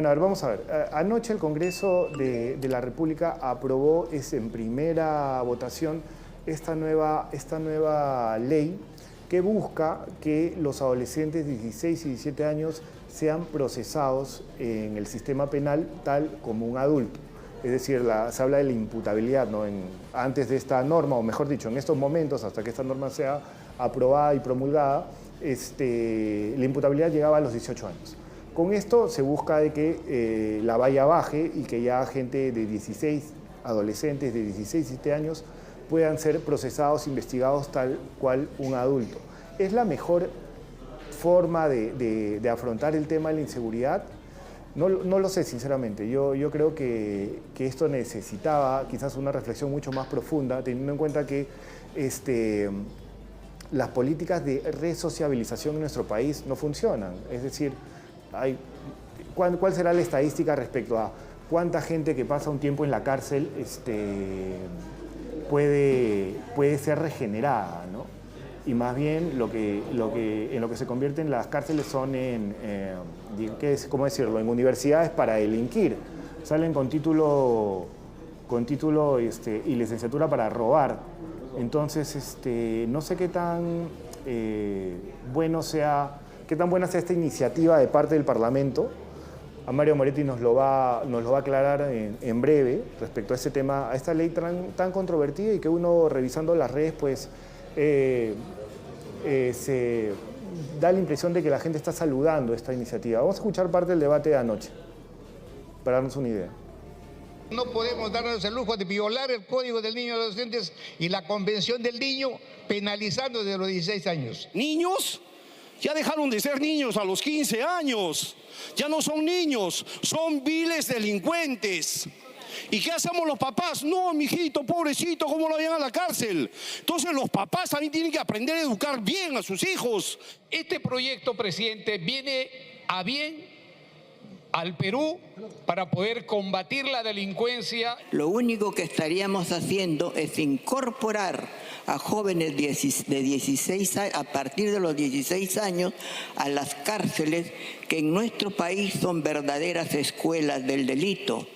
Bueno, a ver, vamos a ver. Anoche el Congreso de la República aprobó en primera votación esta nueva ley que busca que los adolescentes de 16 y 17 años sean procesados en el sistema penal tal como un adulto. Es decir, se habla de la imputabilidad, ¿no? Antes de esta norma, o mejor dicho, en estos momentos, hasta que esta norma sea aprobada y promulgada, la imputabilidad llegaba a los 18 años. Con esto se busca de que la valla baje y que ya gente de 16, adolescentes de 16 y 17 años, puedan ser procesados, investigados tal cual un adulto. ¿Es la mejor forma de afrontar el tema de la inseguridad? No lo sé, sinceramente. Yo creo que esto necesitaba quizás una reflexión mucho más profunda, teniendo en cuenta que las políticas de resociabilización en nuestro país no funcionan. Es decir, ¿cuál será la estadística respecto a cuánta gente que pasa un tiempo en la cárcel puede ser regenerada, ¿no? Y más bien en lo que se convierten las cárceles son ¿cómo decirlo?, en universidades para delinquir. Salen con título y licenciatura para robar. Entonces, no sé qué tan buena sea esta iniciativa de parte del Parlamento. A Mario Moretti nos lo va a aclarar en breve respecto a este tema, a esta ley tan controvertida y que uno, revisando las redes, pues se da la impresión de que la gente está saludando esta iniciativa. Vamos a escuchar parte del debate de anoche para darnos una idea. No podemos darnos el lujo de violar el Código del Niño y Adolescentes y la Convención del Niño, penalizando desde los 16 años. ¿Niños? Ya dejaron de ser niños a los 15 años. Ya no son niños, son viles delincuentes. ¿Y qué hacemos los papás? No, mijito, pobrecito, ¿cómo lo llevan a la cárcel? Entonces los papás también tienen que aprender a educar bien a sus hijos. Este proyecto, presidente, viene a bien al Perú para poder combatir la delincuencia. Lo único que estaríamos haciendo es incorporar a jóvenes de 16 años, a partir de los 16 años, a las cárceles que en nuestro país son verdaderas escuelas del delito.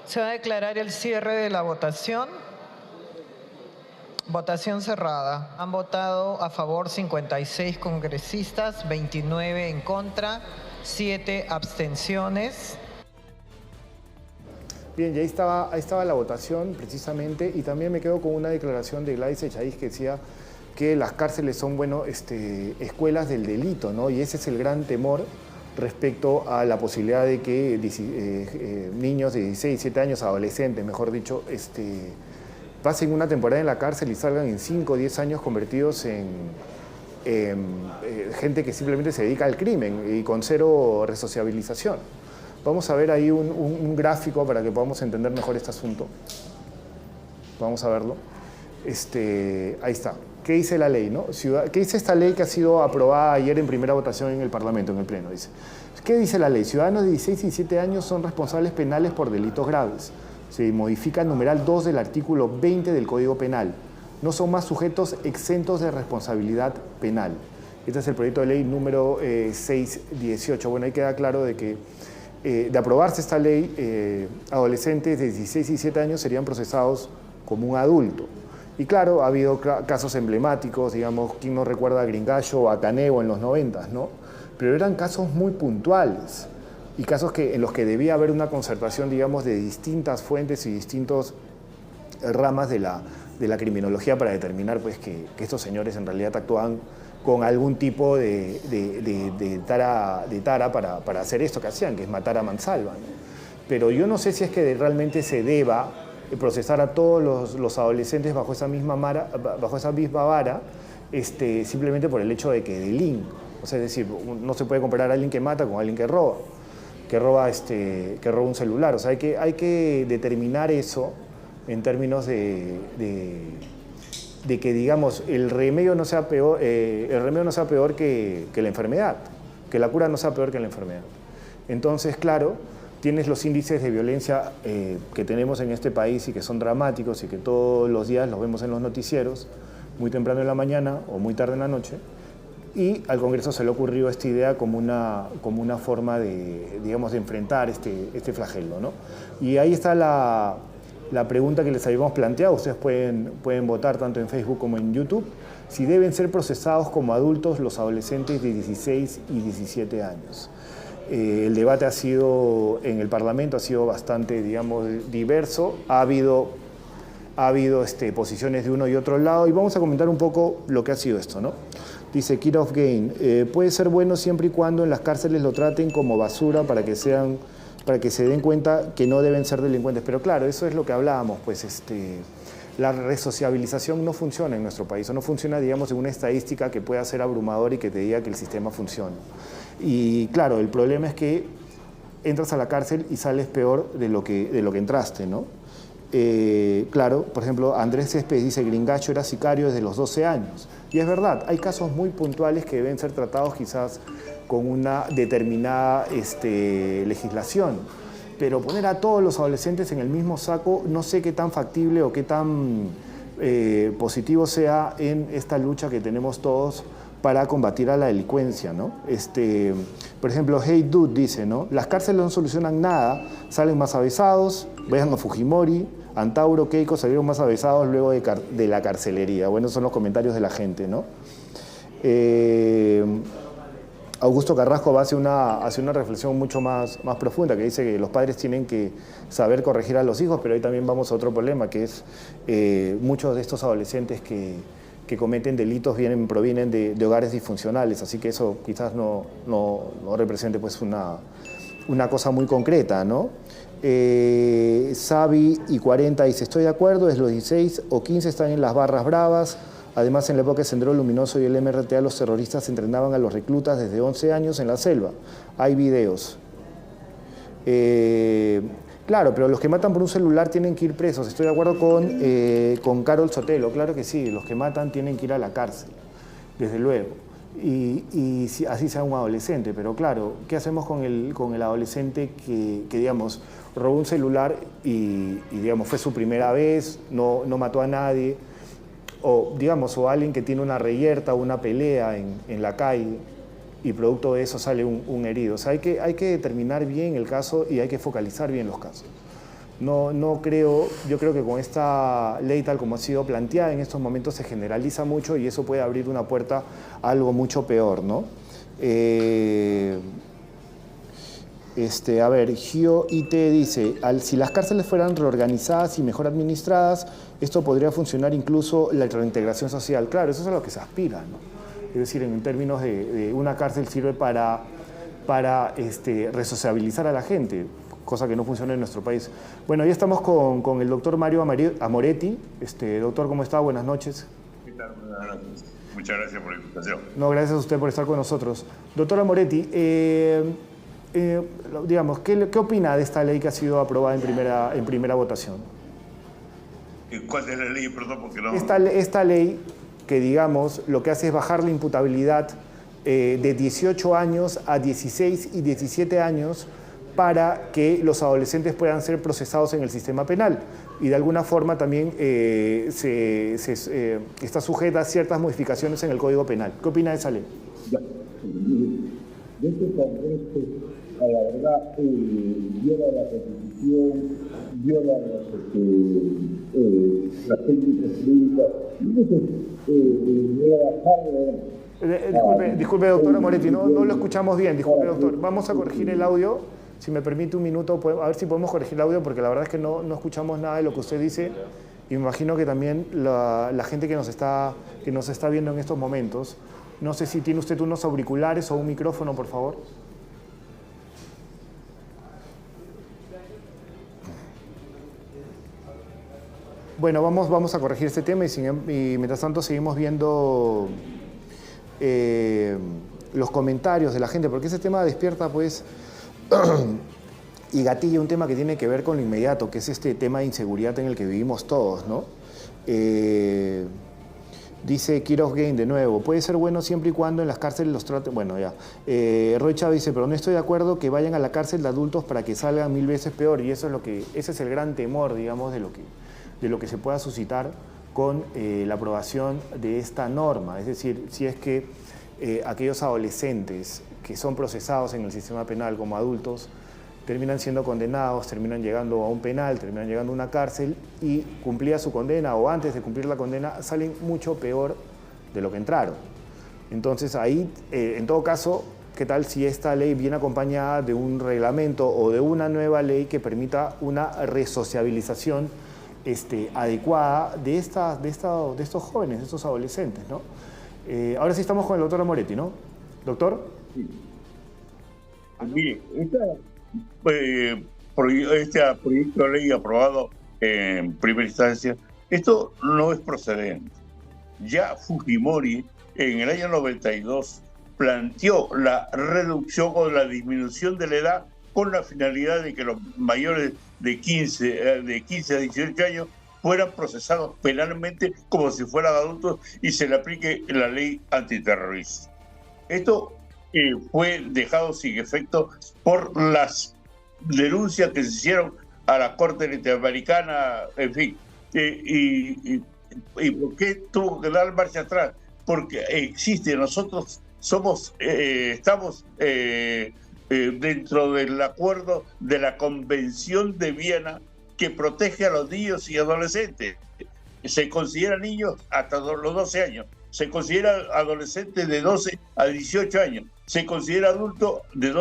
Se va a declarar el cierre de la votación. Votación cerrada. Han votado a favor 56 congresistas, 29 en contra, 7 abstenciones. Bien, y ahí estaba la votación precisamente, y también me quedo con una declaración de Gladys Echaíz que decía que las cárceles son, escuelas del delito, ¿no? Y ese es el gran temor respecto a la posibilidad de que niños de 16, 17 años, adolescentes, mejor dicho, pasen una temporada en la cárcel y salgan en 5 o 10 años convertidos en gente que simplemente se dedica al crimen y con cero resociabilización. Vamos a ver ahí un gráfico para que podamos entender mejor este asunto. Vamos a verlo. Ahí está. ¿Qué dice la ley, no? ¿Qué dice esta ley que ha sido aprobada ayer en primera votación en el Parlamento, en el Pleno? Dice, ¿qué dice la ley? Ciudadanos de 16 y 17 años son responsables penales por delitos graves. Se modifica el numeral 2 del artículo 20 del Código Penal. No son más sujetos exentos de responsabilidad penal. Este es el proyecto de ley número 618. Bueno, ahí queda claro de que de aprobarse esta ley, adolescentes de 16 y 17 años serían procesados como un adulto. Y claro, ha habido casos emblemáticos, digamos, ¿quién no recuerda a Gringallo o a Caneo en los 90, ¿no? Pero eran casos muy puntuales y casos en los que debía haber una concertación, digamos, de distintas fuentes y distintas ramas de la criminología para determinar, pues, que estos señores en realidad actuaban con algún tipo de tara para hacer esto que hacían, que es matar a mansalva, ¿no? Pero yo no sé si es que realmente se deba procesar a todos los adolescentes bajo esa misma vara, simplemente por el hecho de que delinquen. O sea, es decir, no se puede comparar a alguien que mata con alguien que roba un celular. O sea, hay que determinar eso en términos de que, digamos, el remedio no sea peor que la enfermedad, que la cura no sea peor que la enfermedad. Entonces, claro, tienes los índices de violencia que tenemos en este país y que son dramáticos y que todos los días los vemos en los noticieros, muy temprano en la mañana o muy tarde en la noche, y al Congreso se le ocurrió esta idea como una forma de, digamos, de enfrentar este flagelo, ¿no? Y ahí está la pregunta que les habíamos planteado. Ustedes pueden votar tanto en Facebook como en YouTube, si deben ser procesados como adultos los adolescentes de 16 y 17 años. El debate en el Parlamento ha sido bastante, digamos, diverso. Ha habido posiciones de uno y otro lado, y vamos a comentar un poco lo que ha sido esto, ¿no? Dice Kid of Gain, puede ser bueno siempre y cuando en las cárceles lo traten como basura para que se den cuenta que no deben ser delincuentes. Pero claro, eso es lo que hablábamos, pues la resociabilización no funciona en nuestro país, o no funciona, digamos, en una estadística que pueda ser abrumadora y que te diga que el sistema funciona. Y claro, el problema es que entras a la cárcel y sales peor de lo que entraste, ¿no? Claro, por ejemplo, Andrés Céspedes dice, Gringacho era sicario desde los 12 años. Y es verdad, hay casos muy puntuales que deben ser tratados quizás con una determinada legislación, pero poner a todos los adolescentes en el mismo saco, no sé qué tan factible o qué tan positivo sea en esta lucha que tenemos todos para combatir a la delincuencia, ¿no? Por ejemplo, Hey Dude dice, ¿no? Las cárceles no solucionan nada, salen más avesados, vean a Fujimori, Antauro, Keiko salieron más avesados luego de la carcelería. Bueno, son los comentarios de la gente, ¿no? Augusto Carrasco hace una reflexión mucho más profunda, que dice que los padres tienen que saber corregir a los hijos, pero ahí también vamos a otro problema, que es muchos de estos adolescentes que cometen delitos provienen de hogares disfuncionales, así que eso quizás no represente pues una cosa muy concreta, ¿no? Sabi y 40 dice, estoy de acuerdo, desde los 16 o 15 están en las barras bravas. Además, en la época de Sendero Luminoso y el MRTA, los terroristas entrenaban a los reclutas desde 11 años en la selva. Hay videos. Claro, pero los que matan por un celular tienen que ir presos. Estoy de acuerdo con Carol Sotelo. Claro que sí, los que matan tienen que ir a la cárcel, desde luego. Y si, así sea un adolescente. Pero claro, ¿qué hacemos con el adolescente que digamos, robó un celular y digamos, fue su primera vez, no mató a nadie? O alguien que tiene una reyerta o una pelea en la calle y producto de eso sale un herido. O sea, hay que determinar bien el caso y hay que focalizar bien los casos. Yo creo que con esta ley tal como ha sido planteada en estos momentos se generaliza mucho y eso puede abrir una puerta a algo mucho peor, ¿no? A ver, Gio IT dice, si las cárceles fueran reorganizadas y mejor administradas, esto podría funcionar incluso la reintegración social. Claro, eso es a lo que se aspira, ¿no? Es decir, en términos de una cárcel sirve para resociabilizar a la gente, cosa que no funciona en nuestro país. Bueno, ya estamos con el doctor Mario Amoretti. Doctor, ¿cómo está? Buenas noches. ¿Qué tal? Buenas noches. Muchas gracias por la invitación. No, gracias a usted por estar con nosotros. Doctor Amoretti, ¿qué opina de esta ley que ha sido aprobada en primera votación? ¿Cuál es la ley? Perdón, porque no... Esta ley que, digamos, lo que hace es bajar la imputabilidad de 18 años a 16 y 17 años para que los adolescentes puedan ser procesados en el sistema penal. Y de alguna forma también está sujeta a ciertas modificaciones en el Código Penal. ¿Qué opina de esa ley? De este Congreso, a la verdad, viola la Constitución, viola las técnicas jurídicas. Entonces, voy a bajarle. Disculpe, doctora Moretti, no lo escuchamos bien. Disculpe, doctor. Vamos a corregir el audio. Si me permite un minuto, a ver si podemos corregir el audio, porque la verdad es que no escuchamos nada de lo que usted dice. Y me imagino que también la gente que nos está viendo en estos momentos. No sé si tiene usted unos auriculares o un micrófono, por favor. Bueno, vamos a corregir este tema y mientras tanto seguimos viendo los comentarios de la gente, porque ese tema despierta pues y gatilla un tema que tiene que ver con lo inmediato, que es este tema de inseguridad en el que vivimos todos, ¿no? Dice Kiros Gain de nuevo, puede ser bueno siempre y cuando en las cárceles los traten... Bueno, ya. Roy Chávez dice, pero no estoy de acuerdo que vayan a la cárcel de adultos para que salgan 1000 veces peor. Y ese es el gran temor, digamos, de lo que se pueda suscitar con la aprobación de esta norma. Es decir, si es que aquellos adolescentes que son procesados en el sistema penal como adultos terminan siendo condenados, terminan llegando a un penal, terminan llegando a una cárcel y cumplida su condena o antes de cumplir la condena salen mucho peor de lo que entraron. Entonces ahí, en todo caso, ¿qué tal si esta ley viene acompañada de un reglamento o de una nueva ley que permita una resociabilización adecuada de estos jóvenes, de estos adolescentes, ¿no? Ahora sí estamos con el doctor Amoretti, ¿no? ¿Doctor? Sí. Mire, este proyecto de ley aprobado en primera instancia, esto no es procedente. Ya Fujimori en el año 92 planteó la reducción o la disminución de la edad con la finalidad de que los mayores de 15 a 18 años fueran procesados penalmente como si fueran adultos y se le aplique la ley antiterrorista. Esto fue dejado sin efecto por las denuncias que se hicieron a la Corte Interamericana, en fin. ¿Y por qué tuvo que dar marcha atrás? Porque existe, nosotros estamos dentro del acuerdo de la Convención de Viena que protege a los niños y adolescentes. Se considera niños hasta los 12 años, se considera adolescente de 12 a 18 años, se considera adulto de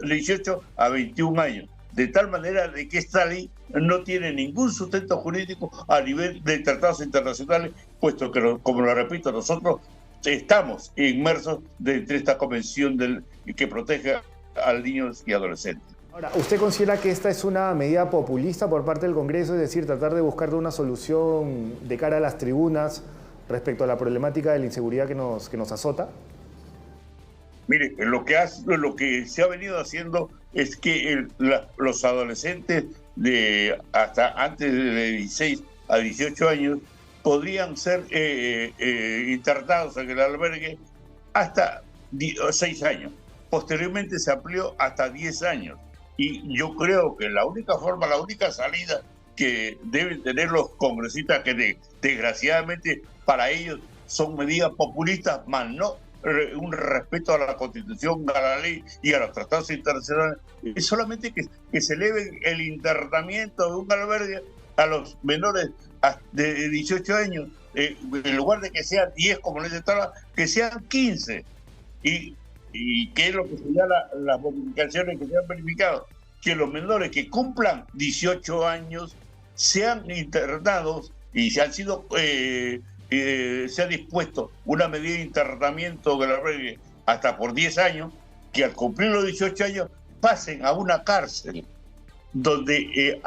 18 a 21 años. De tal manera de que esta ley no tiene ningún sustento jurídico a nivel de tratados internacionales, puesto que, como lo repito, nosotros estamos inmersos dentro de esta convención que protege a niños y adolescentes. Ahora, ¿usted considera que esta es una medida populista por parte del Congreso, es decir, tratar de buscar una solución de cara a las tribunas respecto a la problemática de la inseguridad que nos azota? Mire, lo que se ha venido haciendo es que los adolescentes de hasta antes de 16 a 18 años podrían ser internados en el albergue hasta 6 años. Posteriormente se amplió hasta 10 años. Y yo creo que la única salida que deben tener los congresistas, que desgraciadamente para ellos son medidas populistas, más no un respeto a la Constitución, a la ley y a los tratados internacionales, es solamente que se eleve el internamiento de un albergue a los menores de 18 años, en lugar de que sean 10 como les estaba, que sean 15. Y que es lo que señala las modificaciones que se han verificado, que los menores que cumplan 18 años sean internados y se ha dispuesto una medida de internamiento del albergue hasta por 10 años, que al cumplir los 18 años pasen a una cárcel donde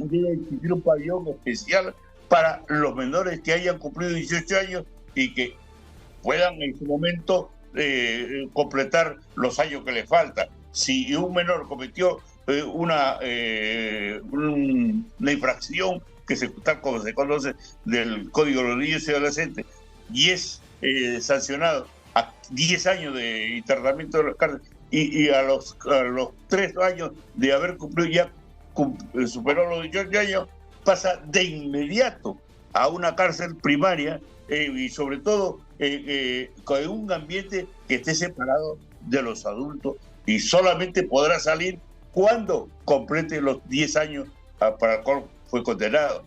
debe existir un pabellón especial para los menores que hayan cumplido 18 años y que puedan en su momento completar los años que le faltan. Si un menor cometió una infracción tal como se conoce del Código de los Niños y Adolescentes y es sancionado a 10 años de internamiento de las cárceles y a los 3 años de haber cumplido ya superó los 18 años, pasa de inmediato a una cárcel primaria y sobre todo con un ambiente que esté separado de los adultos y solamente podrá salir cuando complete los 10 años para el cual fue condenado,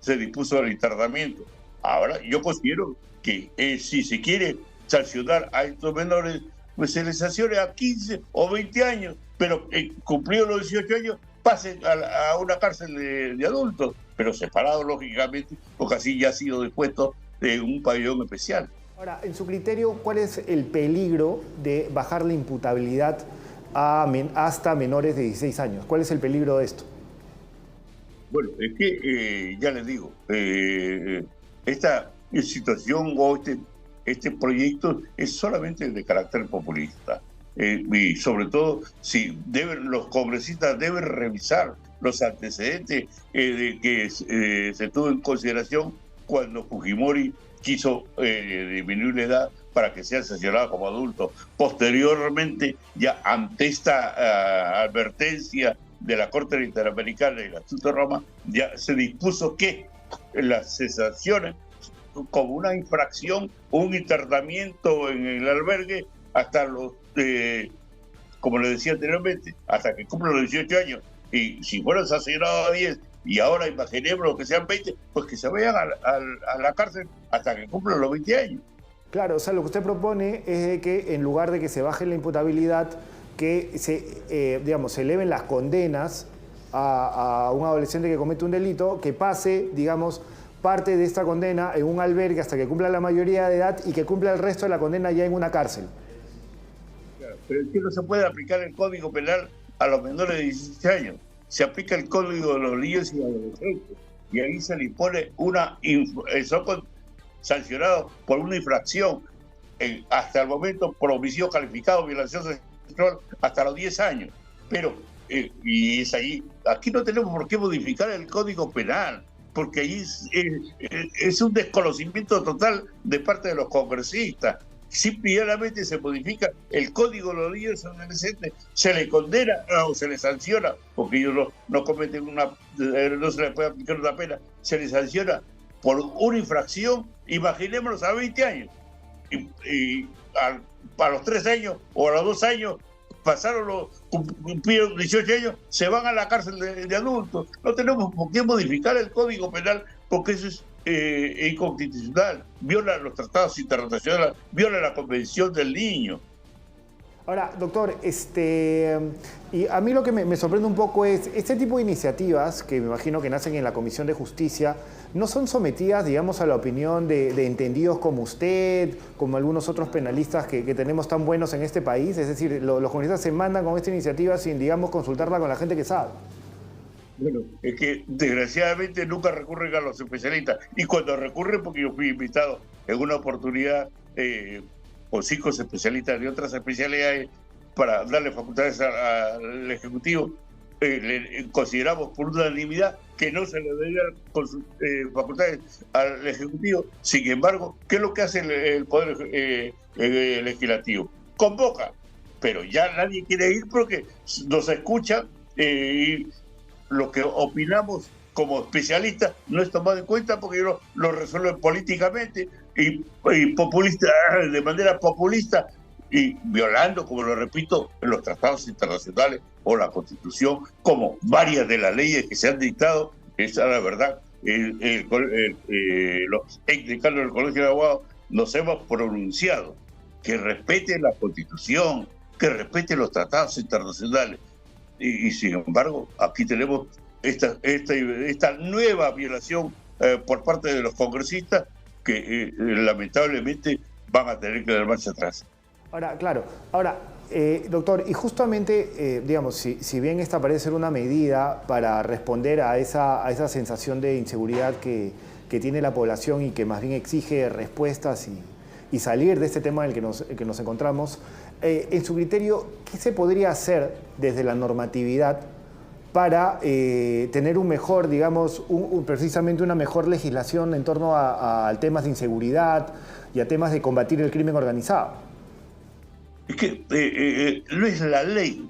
se dispuso el internamiento. Ahora, yo considero que si se quiere sancionar a estos menores, pues se les sancione a 15 o 20 años, pero cumplidos los 18 años, pasen a una cárcel de adultos, pero separados, lógicamente, porque así ya ha sido dispuesto de un pabellón especial. Ahora, en su criterio, ¿cuál es el peligro de bajar la imputabilidad hasta menores de 16 años? ¿Cuál es el peligro de esto? Bueno, es que ya les digo, esta situación o este proyecto es solamente de carácter populista. Y sobre todo, los congresistas deben revisar los antecedentes que se tuvo en consideración cuando Fujimori quiso disminuir la edad para que sea sancionado como adulto. Posteriormente, ya ante esta advertencia de la Corte Interamericana y el Estatuto de Roma, ya se dispuso que las sanciones como una infracción un internamiento en el albergue hasta los, como le decía anteriormente, hasta que cumplan los 18 años. Y si fueron sancionados a 10 y ahora imaginemos que sean 20, pues que se vayan a la cárcel hasta que cumplan los 20 años. Claro, o sea, lo que usted propone es de que en lugar de que se baje la imputabilidad, que se, digamos, se eleven las condenas a un adolescente que comete un delito, que pase, digamos, parte de esta condena en un albergue hasta que cumpla la mayoría de edad y que cumpla el resto de la condena ya en una cárcel. Claro, pero es que no se puede aplicar el Código Penal a los menores de 16 años. Se aplica el Código de los Niños y Adolescentes y ahí se le impone son sancionados por una infracción hasta el momento por homicidio calificado, violación sexual hasta los 10 años. Pero, y es ahí, aquí no tenemos por qué modificar el Código Penal, porque ahí es un desconocimiento total de parte de los congresistas. Simplemente se modifica el Código de los Niños y Adolescentes, se le condena o se le sanciona, porque ellos no cometen no se les puede aplicar una pena, se les sanciona por una infracción, imaginémonos a 20 años, y a los 3 años o a los 2 años cumplieron 18 años, se van a la cárcel de adultos. No tenemos por qué modificar el Código Penal porque eso es inconstitucional, viola los tratados internacionales, viola la Convención del Niño. Ahora, doctor, y a mí lo que me sorprende un poco es este tipo de iniciativas, que me imagino que nacen en la Comisión de Justicia, no son sometidas, digamos, a la opinión de entendidos como usted, como algunos otros penalistas que tenemos tan buenos en este país. Es decir, los congresistas se mandan con esta iniciativa sin, digamos, consultarla con la gente que sabe. Bueno, es que desgraciadamente nunca recurren a los especialistas. Y cuando recurren, porque yo fui invitado en una oportunidad con 5 especialistas de otras especialidades para darle facultades al Ejecutivo, consideramos por unanimidad que no se le deberían facultades al Ejecutivo. Sin embargo, ¿qué es lo que hace el Poder Legislativo? Convoca, pero ya nadie quiere ir porque nos escucha y lo que opinamos como especialistas no es tomado en cuenta porque ellos lo resuelven políticamente y populista, de manera populista y violando, como lo repito, los tratados internacionales o la Constitución, como varias de las leyes que se han dictado. Esa es la verdad. Los ex decanos del Colegio de Abogados nos hemos pronunciado que respete la Constitución, que respete los tratados internacionales. Y sin embargo, aquí tenemos esta nueva violación por parte de los congresistas que lamentablemente van a tener que dar marcha atrás. Ahora, claro. Ahora, doctor, y justamente, digamos, si bien esta parece ser una medida para responder a esa sensación de inseguridad que tiene la población y que más bien exige respuestas y salir de este tema en el que nos encontramos, en su criterio, ¿qué se podría hacer desde la normatividad para tener un mejor, digamos, precisamente una mejor legislación en torno a temas de inseguridad y a temas de combatir el crimen organizado? Es que no es la ley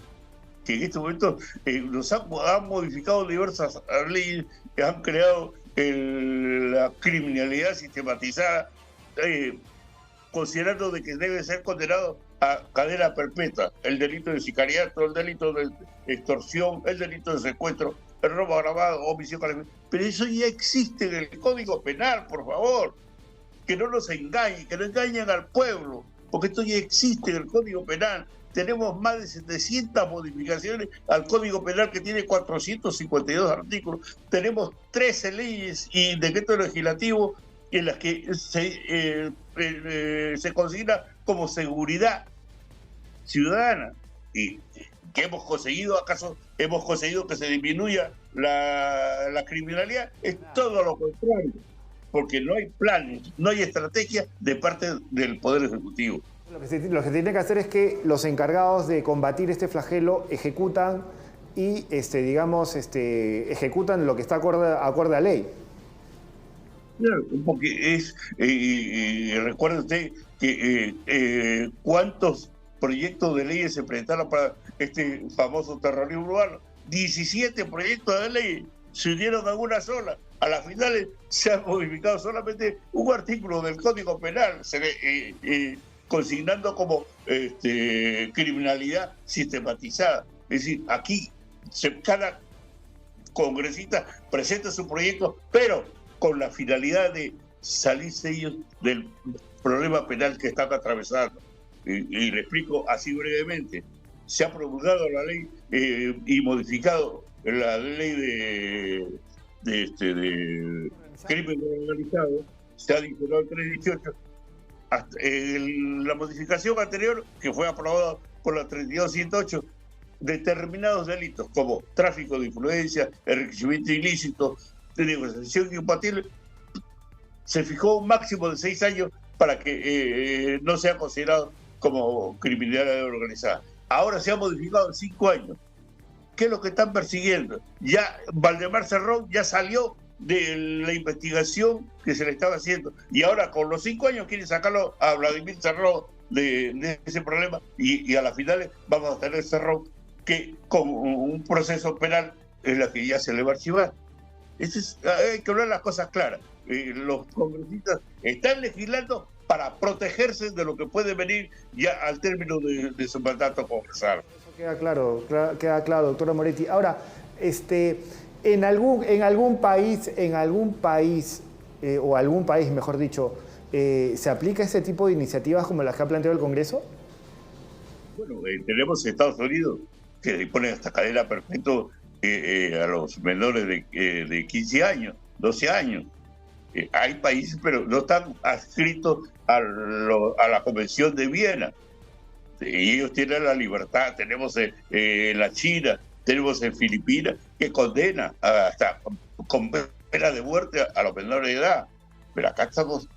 que en este momento nos han modificado diversas leyes que han creado la criminalidad sistematizada, considerando de que debe ser condenado a cadena perpetua, el delito de sicariato, el delito de extorsión, el delito de secuestro, el robo agravado, homicidio calificado. Pero eso ya existe en el Código Penal, por favor. Que no nos engañen, que no engañen al pueblo, porque esto ya existe en el Código Penal. Tenemos más de 700 modificaciones al Código Penal que tiene 452 artículos. Tenemos 13 leyes y decretos legislativos en las que se consigna como seguridad ciudadana. ¿Y qué hemos conseguido? ¿Acaso hemos conseguido que se disminuya la criminalidad? Es todo lo contrario, porque no hay planes, no hay estrategia de parte del Poder Ejecutivo. Lo que se tiene que hacer es que los encargados de combatir este flagelo ejecutan y, ejecutan lo que está acorde a ley. Claro, porque recuerde usted que cuántos proyectos de leyes se presentaron para este famoso terrorismo urbano. 17 proyectos de ley se unieron a una sola. A las finales se ha modificado solamente un artículo del Código Penal, consignando como criminalidad sistematizada. Es decir, aquí cada congresista presenta su proyecto, pero con la finalidad de salirse ellos del problema penal que están atravesando. Y le explico así brevemente. Se ha promulgado la ley y modificado la ley de crimen organizado, se ha adicionado el 318. La modificación anterior, que fue aprobada por la 3208, determinados delitos como tráfico de influencia, enriquecimiento ilícito, de negociación incompatible, se fijó un máximo de 6 años para que no sea considerado como criminalidad organizada. Ahora se ha modificado en 5 años. ¿Qué es lo que están persiguiendo? Ya Valdemar Cerrón ya salió de la investigación que se le estaba haciendo y ahora con los 5 años quieren sacarlo a Vladimir Cerrón de ese problema y a las finales vamos a tener Cerrón que con un proceso penal es la que ya se le va a archivar. Hay que hablar las cosas claras. Los congresistas están legislando para protegerse de lo que puede venir ya al término de su mandato congresal. Eso queda claro, doctora Moretti. Ahora, en algún país, o algún país, mejor dicho, ¿se aplica ese tipo de iniciativas como las que ha planteado el Congreso? Bueno, tenemos Estados Unidos, que dispone hasta cadena perpetua a los menores de 15 años, 12 años. Hay países, pero no están adscritos a la Convención de Viena. Y ellos tienen la libertad. Tenemos la China, tenemos en Filipinas, que condena hasta con pena de muerte a los menores de edad. Pero acá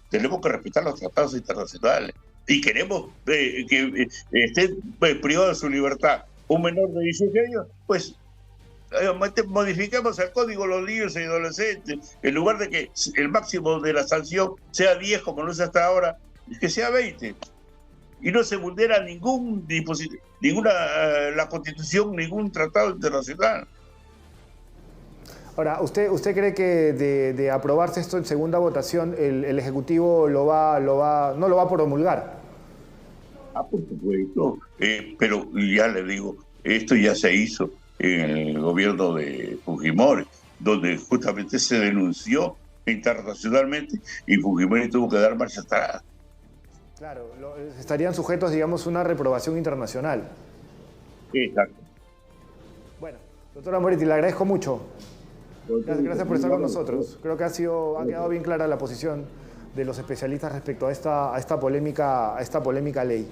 tenemos que respetar los tratados internacionales. Y queremos que esté privado de su libertad un menor de 18 años, pues modifiquemos el código de los niños y adolescentes, en lugar de que el máximo de la sanción sea 10 como lo es hasta ahora, que sea 20. Y no se vulnera la Constitución, ningún tratado internacional. Ahora, ¿usted cree que de aprobarse esto en segunda votación, el Ejecutivo no lo va a promulgar? Por supuesto, pero ya le digo, esto ya se hizo en el gobierno de Fujimori, donde justamente se denunció internacionalmente y Fujimori tuvo que dar marcha atrás. Claro, estarían sujetos, digamos, a una reprobación internacional. Exacto. Bueno, doctora Moretti, le agradezco mucho. Gracias por estar con nosotros. Creo que ha quedado bien clara la posición de los especialistas respecto a esta polémica ley.